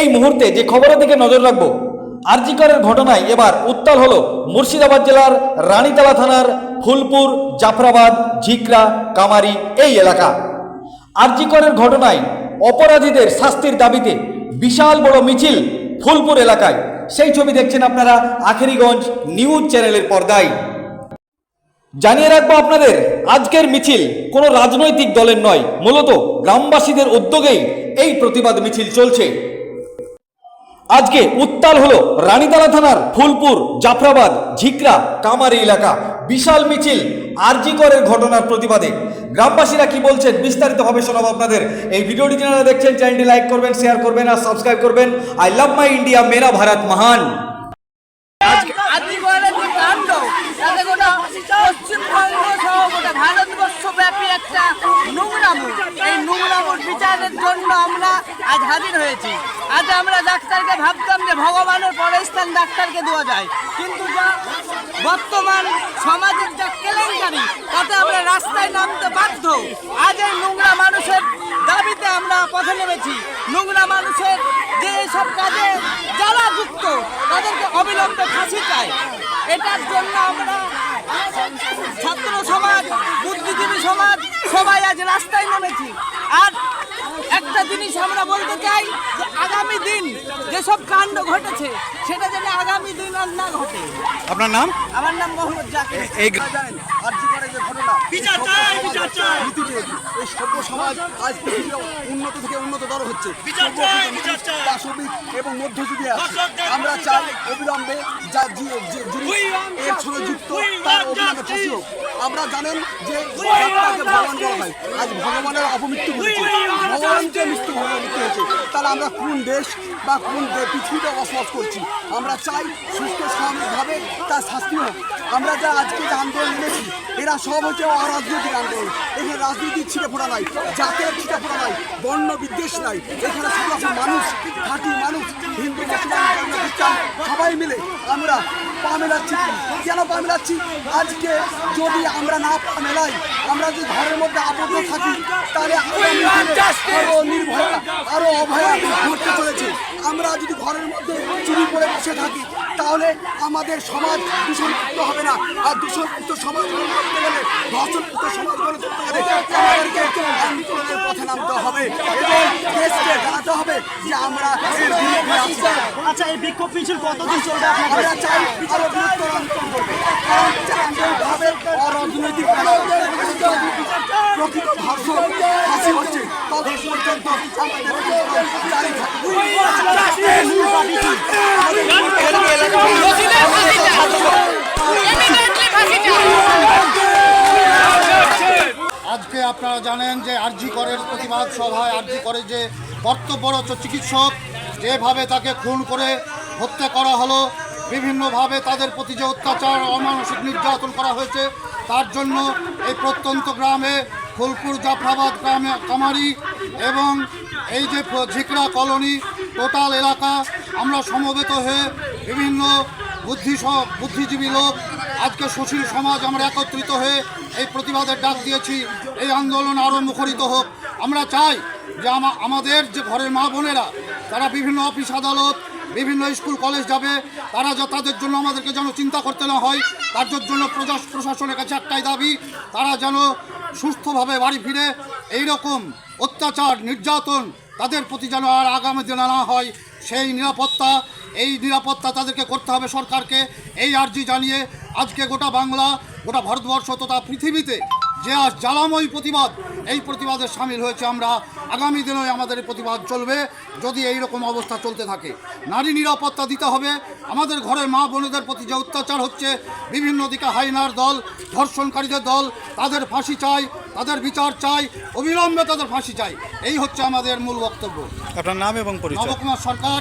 এই মুহূর্তে যে খবরের দিকে নজর রাখবো, আরজি করের ঘটনায় এবার উত্তাল হলো মুর্শিদাবাদ জেলার রানীতলা থানার ফুলপুর, জাফরাবাদ, ঝিকরা, কামারি এই এলাকা। আরজি করের ঘটনায় অপরাধীদের শাস্তির দাবিতে বিশাল বড় মিছিল ফুলপুর এলাকায়। সেই ছবি দেখছেন আপনারা আখেরিগঞ্জ নিউজ চ্যানেলের পর্দায়। জানিয়ে রাখবো আপনাদের, আজকের মিছিল কোনো রাজনৈতিক দলের নয়, মূলত গ্রামবাসীদের উদ্যোগেই এই প্রতিবাদ মিছিল চলছে। আজকে উত্তাল হলো রানীতলা থানার ফুলপুর, জাফরাবাদ, ঝিকরা, কামারি এলাকা। বিশাল মিছিল আরজি করের ঘটনার প্রতিবাদে। গ্রামবাসীরা কি বলছেন বিস্তারিত ভাবে শোনাবো আপনাদের। এই ভিডিওটি যারা দেখছেন চ্যানেলটি লাইক করবেন, শেয়ার করবেন আর সাবস্ক্রাইব করবেন। আই লাভ মাই ইন্ডিয়া, মেরা ভারত মহান। পশ্চিমবঙ্গ সহ গোটা ভারতবর্ষব্যাপী একটা নোংরামো, এই নোংরামোর বিচারের জন্য আমরা আজ হাজির হয়েছি। আজ আমরা ডাক্তারকে ভাবতাম যে ভগবানের পরের স্থান ডাক্তারকে দেওয়া যায়, কিন্তু যা বর্তমান সমাজের যা কেলেঙ্কারি, তাতে আমরা রাস্তায় নামতে বাধ্য। আজ এই নোংরা মানুষের দাবিতে আমরা পথে নেমেছি। নোংরা মানুষের যে সব কাজে যারা যুক্ত তাদেরকে অবিলম্বে ফাঁসি চাই। এটার জন্য আমরা ছাত্র সমাজ, বুদ্ধিজীবী সমাজ সবাই আজ রাস্তায় নেমেছি। আর একটা জিনিস আমরা বলতে চাই যে আগামী দিন যেসব কাণ্ড ঘটেছে সেটা যেন আগামী দিন আর না ঘটে। আপনার নাম? আমার নাম মোহাম্মদ জাকির। এই আরজি করে যে ঘটনা, বিচার চাই, বিচার চাই। এই সভ্য সমাজ আজ পৃথিবীর উন্নত থেকে উন্নততর হচ্ছে। পাশবিক এবং মধ্যযুগী আছে। আমরা চাই অবিলম্বে যিনি এর সঙ্গে যুক্ত তার অবিলম্বে ফাঁসি হোক। আমরা জানেন যে ডাক্তারকে ভগবান বলা হয়, আজ ভগবানের অপমৃত্যু ঘটেছে, ভগবানকে মৃত্যু হয়েছে। তাহলে আমরা কোন দেশ বা কোন পৃথিবীতে বসবাস করছি? আমরা চাই সুস্থ স্বাভাবিকভাবে তার শাস্তি হোক। আমরা যা আজকে যে আন্দোলন এনেছি, এরা সব হচ্ছে অরাজনৈতিক আন্দোলন। এখানে রাজনীতির ছিটে ফোড়া নাই, জাতের ছিটে ফোড়া নাই, বর্ণ বিদ্বেষ নাই। এখানে শুধু আছে মানুষ, খাঁটি মানুষ, হিন্দু, মুসলমান, খ্রিস্টান সবাই মিলে আমরা পা মেলাচ্ছি। কেন পা মেলাচ্ছি? আজকে যদি আমরা না পা মেলাই, আমরা যদি ঘরের মধ্যে আবদ্ধ থাকি, তাহলে আরো নির্ভয়া, আরো অভয়া ঘটতে চলেছে। আমরা যদি ঘরের মধ্যে চুরি করে বসে থাকি, তাহলে আমাদের সমাজ দূষণমুক্ত হবে না। আর দূষণমুক্ত সমাজ গড়ে তুলতে গেলে, ধর্ষণমুক্ত সমাজ গড়ে তুলতে গেলে আমাদেরকে আন্দোলনের পথে নামতে হবে এবং দেশকে জানাতে হবে যে আমরা এর বিরুদ্ধে আছি। আচ্ছা, এই বিক্ষোভ মিছিল কতদিন চলবে? আমরা চাই আরো বৃহত্তর আন্দোলন করবে, কারণ আন্দোলনভাবে অরাজনৈতিক প্রকৃত ধর্ষণ ফাঁসি হচ্ছে তখন পর্যন্ত আমাদের জারি থাকবে। আজকে আপনারা জানেন যে আরজি করের প্রতিবাদ সভায় আরজি করে যে কর্তব্যরত চিকিৎসক যেভাবে তাকে খুন করে হত্যা করা হলো, বিভিন্নভাবে তাদের প্রতি যে অত্যাচার, অমানসিক নির্যাতন করা হয়েছে, তার জন্য এই প্রত্যন্ত গ্রামে ফুলপুর, জাফরাবাদ গ্রামে, কামারি এবং এই যে ঝিকরা কলোনি টোটাল এলাকা আমরা সমবেত হয়ে বিভিন্ন বুদ্ধিজীবী লোক, আজকে সুশীল সমাজ আমরা একত্রিত হয়ে এই প্রতিবাদের ডাক দিয়েছি। এই আন্দোলন আরও মুখরিত হোক। আমরা চাই যে আমাদের যে ঘরের মা বোনেরা তারা বিভিন্ন অফিস আদালত, বিভিন্ন স্কুল কলেজ যাবে, তারা তাদের জন্য আমাদেরকে যেন চিন্তা করতে না হয়। তার জন্য প্রশাসনের কাছে একটাই দাবি, তারা যেন সুস্থভাবে বাড়ি ফিরে এইরকম অত্যাচার, নির্যাতন তাদের প্রতি যেন আর আগামী দিনে না হয়, সেই নিরাপত্তা তাদেরকে করতে হবে সরকারকে। এই আর্জি জানিয়ে আজকে গোটা বাংলা, গোটা ভারতবর্ষ তথা পৃথিবীতে যে আজ জ্বালাময়ী প্রতিবাদ, এই প্রতিবাদে সামিল হয়েছে আমরা। আগামী দিনে আমাদের এই প্রতিবাদ চলবে যদি এই রকম অবস্থা চলতে থাকে। নারী নিরাপত্তা দিতে হবে। আমাদের ঘরের মা বোনেদের প্রতি যে অত্যাচার হচ্ছে, বিভিন্ন দিকে হাইনার দল, ধর্ষণকারীদের দল, তাদের ফাঁসি চাই, তাদের বিচার চাই, অবিলম্বে তাদের ফাঁসি চাই। এই হচ্ছে আমাদের মূল বক্তব্য। আপনার নাম এবং পরিচয়? নবকুমার সরকার,